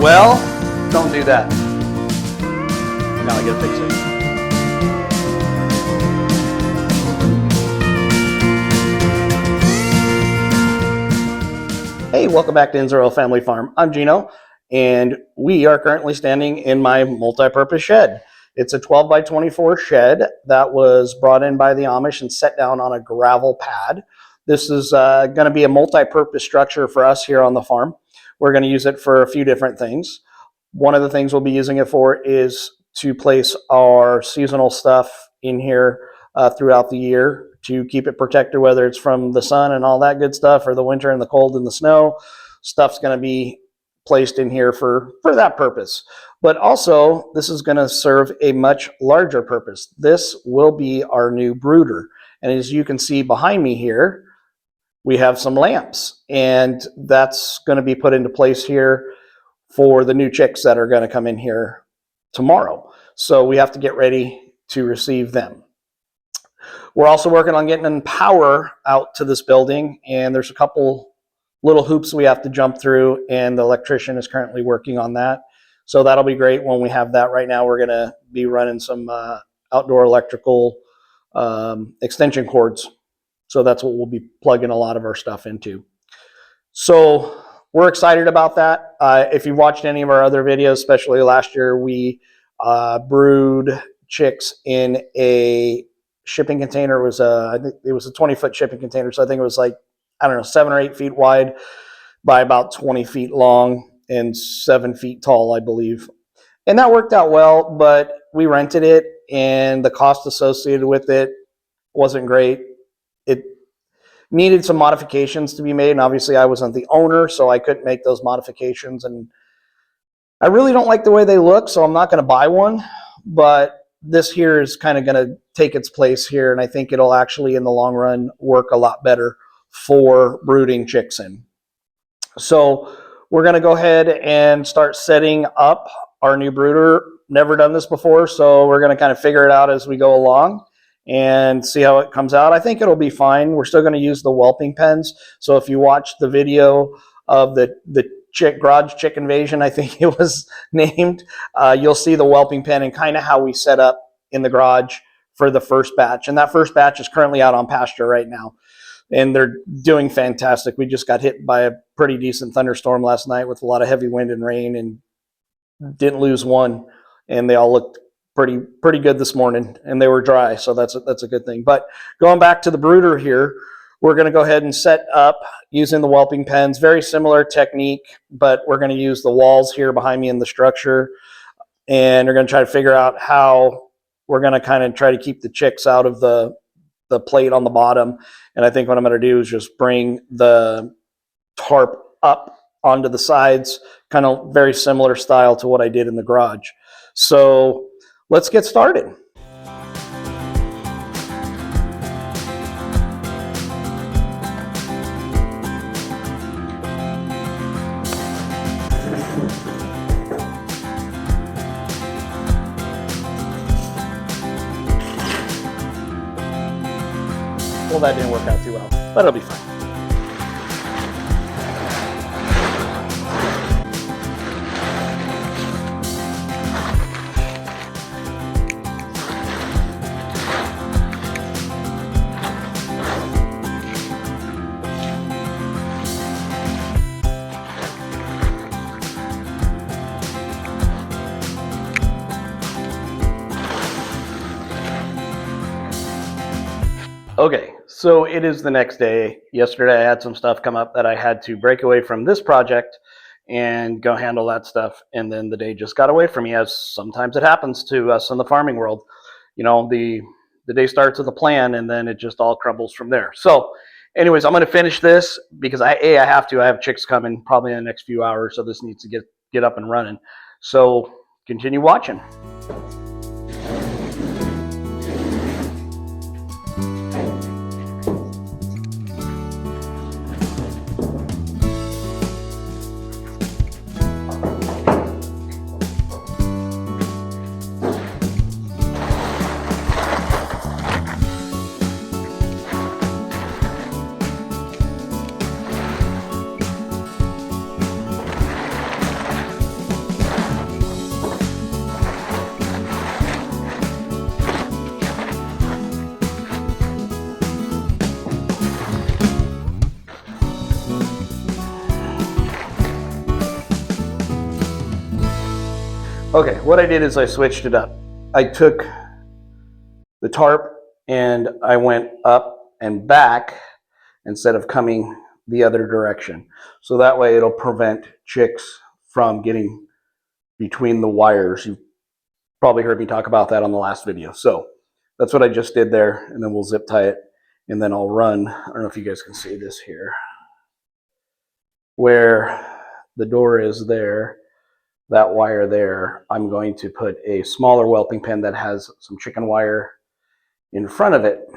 Well, don't do that. Now I gotta fix it. Hey, welcome back to Inzer Family Farm. I'm Gino, and we are currently standing in my multi-purpose shed. It's a 12 by 24 shed that was brought in by the Amish and set down on a gravel pad. This is going to be a multi-purpose structure for us here on the farm. We're going to use it for a few different things. One of the things we'll be using it for is to place our seasonal stuff in here throughout the year to keep it protected, whether it's from the sun and all that good stuff or the winter and the cold and the snow. Stuff's going to be placed in here for that purpose. But also, this is going to serve a much larger purpose. This will be our new brooder. And as you can see behind me here, we have some lamps. And that's going to be put into place here for the new chicks that are going to come in here tomorrow. So we have to get ready to receive them. We're also working on getting power out to this building, and there's a couple little hoops we have to jump through, and the electrician is currently working on that. So that'll be great when we have that. Right now we're going to be running some outdoor electrical extension cords. So that's what we'll be plugging a lot of our stuff into. So we're excited about that. If you've watched any of our other videos, especially last year, we brewed chicks in a shipping container. I think it was a 20-foot shipping container. So I think it was like, I don't know, 7 or 8 feet wide by about 20 feet long and 7 feet tall, I believe. And that worked out well, but we rented it and the cost associated with it wasn't great. It needed some modifications to be made. And obviously I wasn't the owner, so I couldn't make those modifications. And I really don't like the way they look, so I'm not going to buy one. But this here is kind of going to take its place here, and I think it'll actually in the long run work a lot better for brooding chicks in. So we're going to go ahead and start setting up our new brooder. Never done this before, so we're going to kind of figure it out as we go along and see how it comes out. I think it'll be fine. We're still going to use the whelping pens. So if you watch the video of the garage chick invasion, I think it was named, you'll see the whelping pen and kind of how we set up in the garage for the first batch. And that first batch is currently out on pasture right now, and they're doing fantastic. We just got hit by a pretty decent thunderstorm last night with a lot of heavy wind and rain, and didn't lose one, and they all looked pretty good this morning, and they were dry, so that's a good thing. But going back to the brooder here, we're going to go ahead and set up using the whelping pens. Very similar technique, but we're going to use the walls here behind me in the structure, and we're going to try to figure out how we're going to kind of try to keep the chicks out of the plate on the bottom. And I think what I'm going to do is just bring the tarp up onto the sides, kind of very similar style to what I did in the garage. So let's get started. Well, that didn't work out too well, but it'll be fine. Okay, so it is the next day. Yesterday I had some stuff come up that I had to break away from this project and go handle that stuff, and then the day just got away from me, as sometimes it happens to us in the farming world. You know, the day starts with a plan and then it just all crumbles from there. So anyways, I'm going to finish this because I have chicks coming probably in the next few hours, so this needs to get up and running. So continue watching. Okay, what I did is I switched it up. I took the tarp and I went up and back instead of coming the other direction. So that way it'll prevent chicks from getting between the wires. You've probably heard me talk about that on the last video. So that's what I just did there, and then we'll zip tie it, and then I'll run. I don't know if you guys can see this here. Where the door is there, that wire there, I'm going to put a smaller whelping pin that has some chicken wire in front of it.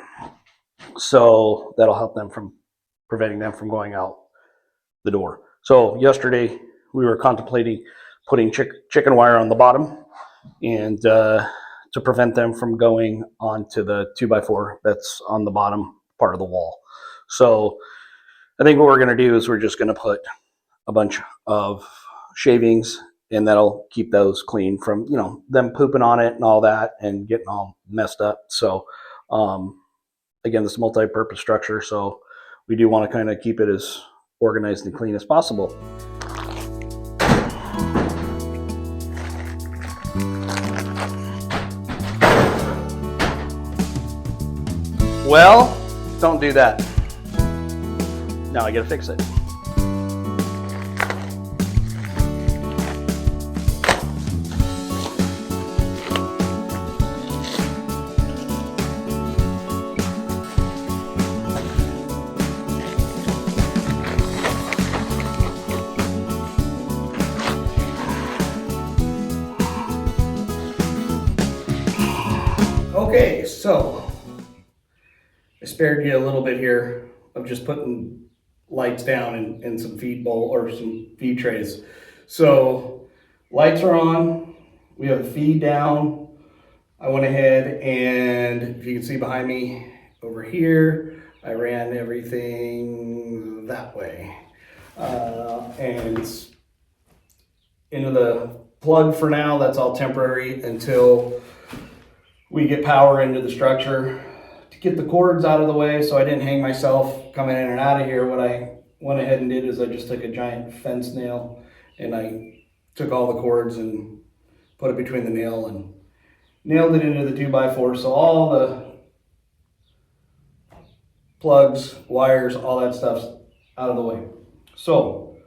So that'll help them from preventing them from going out the door. So yesterday we were contemplating putting chicken wire on the bottom and to prevent them from going onto the 2x4 that's on the bottom part of the wall. So I think what we're going to do is we're just going to put a bunch of shavings, and that'll keep those clean from, you know, them pooping on it and all that and getting all messed up. So again, this multi-purpose structure, so we do want to kind of keep it as organized and clean as possible. Well, don't do that. Now I gotta fix it. Okay, so I spared you a little bit here of just putting lights down in some feed bowl or some feed trays. So lights are on, we have a feed down. I went ahead and if you can see behind me over here, I ran everything that way. And it's into the plug for now. That's all temporary until we get power into the structure. To get the cords out of the way so I didn't hang myself coming in and out of here, what I went ahead and did is I just took a giant fence nail and I took all the cords and put it between the nail and nailed it into the 2x4. So all the plugs, wires, all that stuff's out of the way. So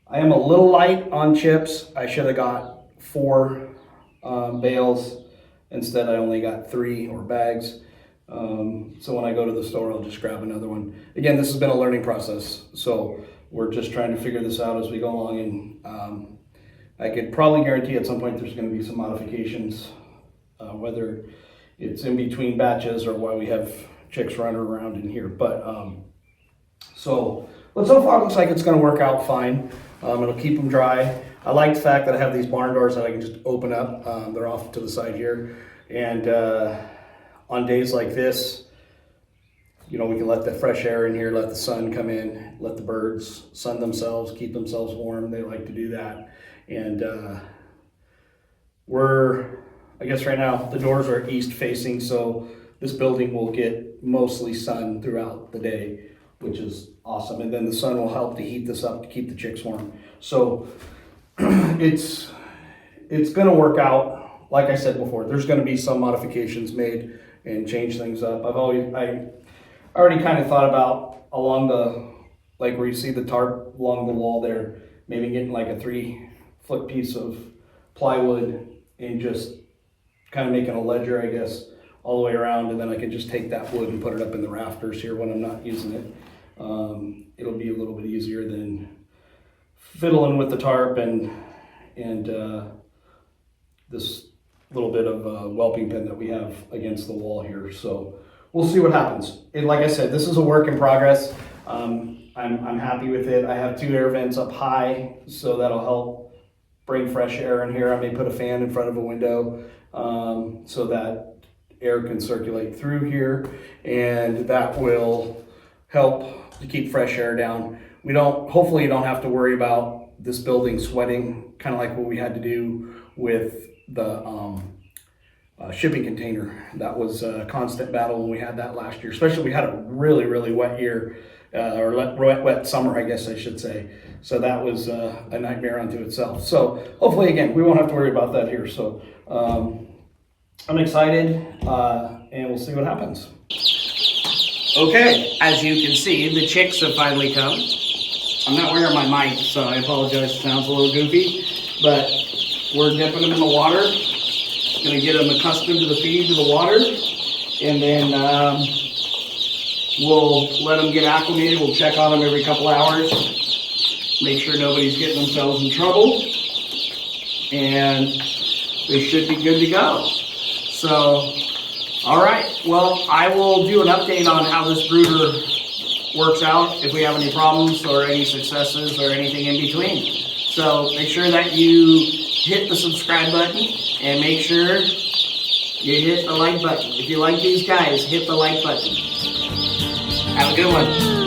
I am a little light on chips. I should have got 4 bales. Instead, I only got 3 or bags. So when I go to the store, I'll just grab another one. Again, this has been a learning process. So we're just trying to figure this out as we go along. And I could probably guarantee at some point there's going to be some modifications, whether it's in between batches or why we have chicks running around in here. But so far it looks like it's going to work out fine. It'll keep them dry. I like the fact that I have these barn doors that I can just open up. They're off to the side here. And on days like this, you know, we can let the fresh air in here, let the sun come in, let the birds sun themselves, keep themselves warm. They like to do that. And I guess right now, the doors are east facing, so this building will get mostly sun throughout the day, which is awesome. And then the sun will help to heat this up to keep the chicks warm. So it's going to work out. Like I said before, there's going to be some modifications made and change things up. I already kind of thought about along the, like where you see the tarp along the wall there, maybe getting like a 3-foot piece of plywood and just kind of making a ledger, I guess, all the way around, and then I can just take that wood and put it up in the rafters here when I'm not using it. It'll be a little bit easier than fiddling with the tarp and this little bit of whelping pin that we have against the wall here. So we'll see what happens. And like I said, this is a work in progress. I'm happy with it. I have 2 air vents up high, so that'll help bring fresh air in here. I may put a fan in front of a window so that air can circulate through here, and that will help to keep fresh air down. Hopefully you don't have to worry about this building sweating, kind of like what we had to do with the shipping container. That was a constant battle when we had that last year, especially we had a really, really wet year, or wet summer, I guess I should say. So that was a nightmare unto itself. So hopefully, again, we won't have to worry about that here. So I'm excited, and we'll see what happens. Okay, as you can see, the chicks have finally come. I'm not wearing my mic, so I apologize. It sounds a little goofy, but we're dipping them in the water. Gonna get them accustomed to the feed, to the water, and then we'll let them get acclimated. We'll check on them every couple hours, make sure nobody's getting themselves in trouble, and they should be good to go. So, all right, well, I will do an update on how this brooder works out, if we have any problems or any successes or anything in between. So make sure that you hit the subscribe button and make sure you hit the like button. If you like these guys, hit the like button. Have a good one.